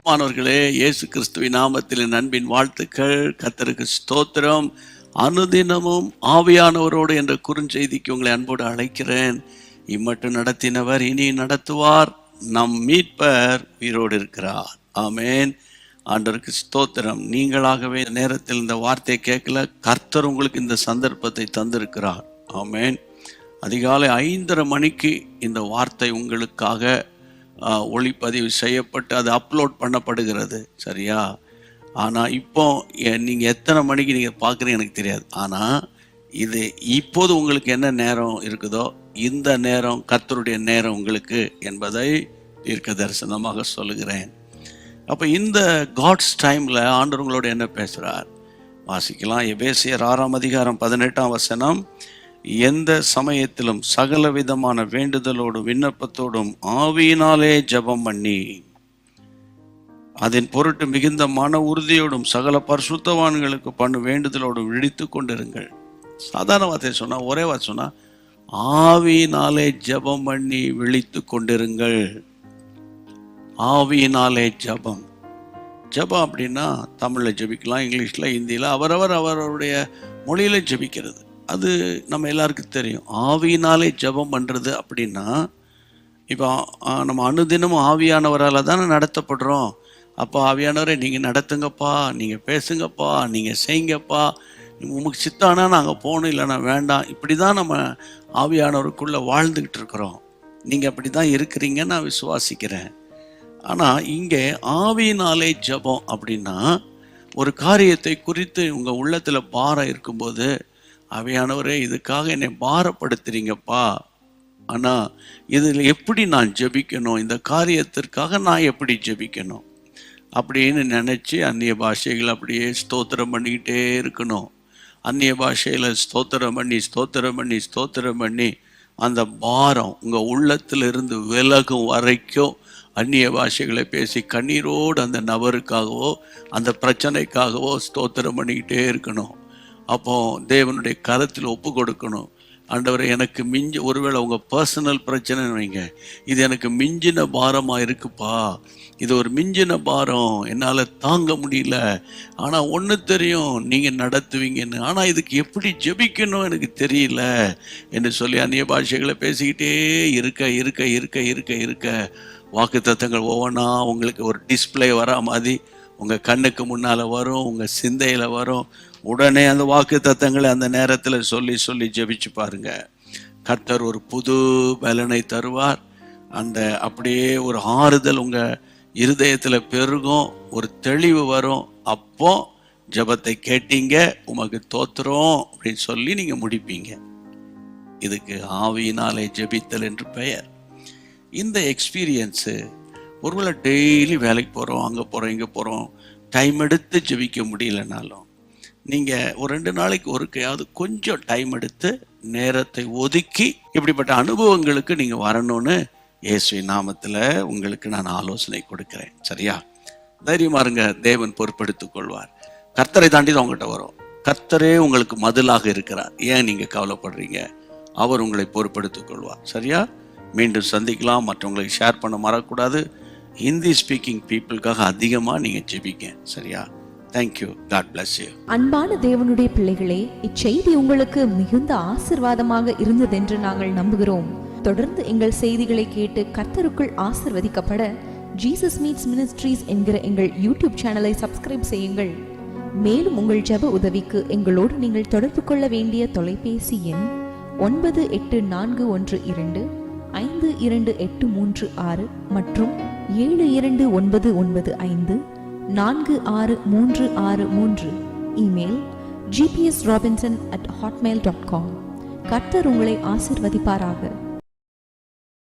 மாணவர்களே, இயேசு கிறிஸ்துவின் நாமத்தில் அன்பின் வாழ்த்துக்கள். கர்த்தருக்கு ஸ்தோத்திரம். அனுதினமும் ஆவியானவரோடு என்ற குறுஞ்செய்திக்கு உங்களை அன்போடு அழைக்கிறேன். இம்மட்டும் நடத்தினவர் இனி நடத்துவார். நம் மீட்பர் உயிரோடு இருக்கிறார். ஆமேன். ஆண்டவருக்கு ஸ்தோத்திரம். நீங்களாகவே நேரத்தில் இந்த வார்த்தையை கேட்கல, கர்த்தர் உங்களுக்கு இந்த சந்தர்ப்பத்தை தந்திருக்கிறார். ஆமேன். அதிகாலை 5:30 மணிக்கு இந்த வார்த்தை உங்களுக்காக ஒளிப்பதிவு செய்யப்பட்டு அது அப்லோட் பண்ணப்படுகிறது. சரியா? ஆனால் இப்போ நீங்கள் எத்தனை மணிக்கு நீங்கள் பார்க்குறீங்க எனக்கு தெரியாது. ஆனால் இது இப்போது உங்களுக்கு என்ன நேரம் இருக்குதோ இந்த நேரம் கர்த்தருடைய நேரம் உங்களுக்கு என்பதை தீர்க்க தரிசனமாக சொல்லுகிறேன். அப்போ இந்த காட்ஸ் டைமில் ஆண்டவர் உங்களோட என்ன பேசுகிறார் வாசிக்கலாம். எபேசியர் 6:18 எந்த சமயத்திலும் சகல விதமான வேண்டுதலோடும் விண்ணப்பத்தோடும் ஆவியினாலே ஜெபம் பண்ணி அதன் பொருட்டு மிகுந்த மன உறுதியோடும் சகல பரிசுத்தவான்களுக்கு பண்ணு வேண்டுதலோடும் விழித்து கொண்டிருங்கள். சாதாரண வார்த்தை சொன்னா, ஒரே வார்த்தை சொன்னா, ஆவியினாலே ஜெபம் பண்ணி விழித்து கொண்டிருங்கள். ஆவியினாலே ஜெபம். ஜெபம் அப்படின்னா தமிழில் ஜெபிக்கலாம், இங்கிலீஷில், ஹிந்தியில், அவரவருடைய மொழியில் ஜெபிக்கிறது. அது நம்ம எல்லாருக்கும் தெரியும். ஆவியினாலே ஜெபம் பண்ணுறது அப்படின்னா, இப்போ நம்ம அனுதினமும் ஆவியானவரால் தானே நடத்தப்படுறோம். அப்போ ஆவியானவரை நீங்கள் நடத்துங்கப்பா, நீங்கள் பேசுங்கப்பா, நீங்கள் செய்யுங்கப்பா, உங்களுக்கு சித்தானா நாங்கள் போகணும், இல்லைனா வேண்டாம். இப்படி தான் நம்ம ஆவியானவருக்குள்ளே வாழ்ந்துக்கிட்டு இருக்கிறோம். நீங்கள் அப்படி தான் இருக்கிறீங்கன்னு நான் விசுவாசிக்கிறேன். ஆனால் இங்கே ஆவியினாலே ஜெபம் அப்படின்னா, ஒரு காரியத்தை குறித்து உங்கள் உள்ளத்தில் பாரம் இருக்கும்போது, ஆவியானவரே இதுக்காக என்னை பாரப்படுத்துறீங்கப்பா, ஆனால் இதில் எப்படி நான் ஜெபிக்கணும், இந்த காரியத்திற்காக நான் எப்படி ஜெபிக்கணும் அப்படின்னு நினச்சி அந்நிய பாஷைகள் அப்படியே ஸ்தோத்திரம் பண்ணிக்கிட்டே இருக்கணும். அந்நிய பாஷையில் ஸ்தோத்திரம் பண்ணி அந்த பாரம் உங்கள் உள்ளத்திலிருந்து விலகும் வரைக்கும் அந்நிய பாஷைகளை பேசி கண்ணீரோடு அந்த நபருக்காகவோ அந்த பிரச்சனைக்காகவோ ஸ்தோத்திரம் பண்ணிக்கிட்டே இருக்கணும். அப்போ தேவனுடைய கரத்தில் ஒப்பு கொடுக்கணும். ஆண்டவரை, எனக்கு ஒருவேளை உங்கள் பர்சனல் பிரச்சனைன்னு வைங்க, இது எனக்கு மிஞ்சின பாரமாக இருக்குப்பா, இது ஒரு மிஞ்சின பாரம், என்னால் தாங்க முடியல. ஆனால் ஒன்று தெரியும், நீங்கள் நடத்துவீங்கன்னு. ஆனால் இதுக்கு எப்படி ஜெபிக்கணும் எனக்கு தெரியல என்று சொல்லி அந்நிய பாஷைகளை பேசிக்கிட்டே இருக்க வாக்குத்தத்தங்கள் ஒவ்வொன்றா உங்களுக்கு ஒரு டிஸ்பிளே வரா மாதிரி உங்கள் கண்ணுக்கு முன்னால் வரும், உங்கள் சிந்தையில் வரும். உடனே அந்த வாக்குத்தத்தங்களை அந்த நேரத்தில் சொல்லி ஜெபிச்சு பாருங்க. கர்த்தர் ஒரு புது பலனை தருவார். அந்த அப்படியே ஒரு ஆறுதல் உங்கள் இருதயத்தில் பெருகும், ஒரு தெளிவு வரும். அப்போ ஜெபத்தை கேட்டீங்க, உமக்கு தோத்துறோம் அப்படின்னு சொல்லி நீங்கள் முடிப்பீங்க. இதுக்கு ஆவியினாலே ஜெபித்தல் என்று பெயர். இந்த எக்ஸ்பீரியன்ஸு ஒருவேளை டெய்லி வேலைக்கு போகிறோம், அங்கே போகிறோம், இங்கே போகிறோம், டைம் எடுத்து ஜெபிக்க முடியலனாலும் நீங்கள் ஒரு 2 நாளைக்கு ஒருக்கையாவது கொஞ்சம் டைம் எடுத்து நேரத்தை ஒதுக்கி இப்படிப்பட்ட அனுபவங்களுக்கு நீங்கள் வரணும்னு இயேசுவின் நாமத்தில் உங்களுக்கு நான் ஆலோசனை கொடுக்குறேன். சரியா? தைரியமாக இருங்க, தேவன் பொறுப்பெடுத்துக் கொள்வார். கர்த்தரை தாண்டி தான் உங்கள்கிட்ட வரும். கர்த்தரே உங்களுக்கு மதிலாக இருக்கிறார். ஏன் நீங்கள் கவலைப்படுறீங்க? அவர் உங்களை பொறுப்பெடுத்துக் கொள்வார். சரியா? மீண்டும் சந்திக்கலாம். மற்றவங்களுக்கு ஷேர் பண்ண மறக்கூடாது. ஹிந்தி ஸ்பீக்கிங் பீப்புளுக்காக அதிகமாக நீங்கள் ஜெபிங்க. சரியா? தேங்க்யூ. God bless you. அன்பான தேவனுடைய பிள்ளைகளே, இச்செய்தி உங்களுக்கு மிகுந்த ஆசீர்வாதமாக இருந்ததென்று நாங்கள் நம்புகிறோம். தொடர்ந்து எங்கள் செய்திகளை கேட்டு கர்த்தருக்குள் ஆசீர்வதிக்கப்பட ஜீசஸ் மீட்ஸ் மினிஸ்ட்ரீஸ் என்கிற எங்கள் யூடியூப் சேனலை சப்ஸ்கிரைப் செய்யுங்கள். மேலும் உங்கள் ஜெப உதவிக்கு எங்களோடு நீங்கள் தொடர்பு கொள்ள வேண்டிய தொலைபேசி எண் 9842252836 மற்றும் 7299546363. Email gpsrobinson@hotmail.com. கர்த்தர் உங்களை ஆசீர்வதிப்பாராக.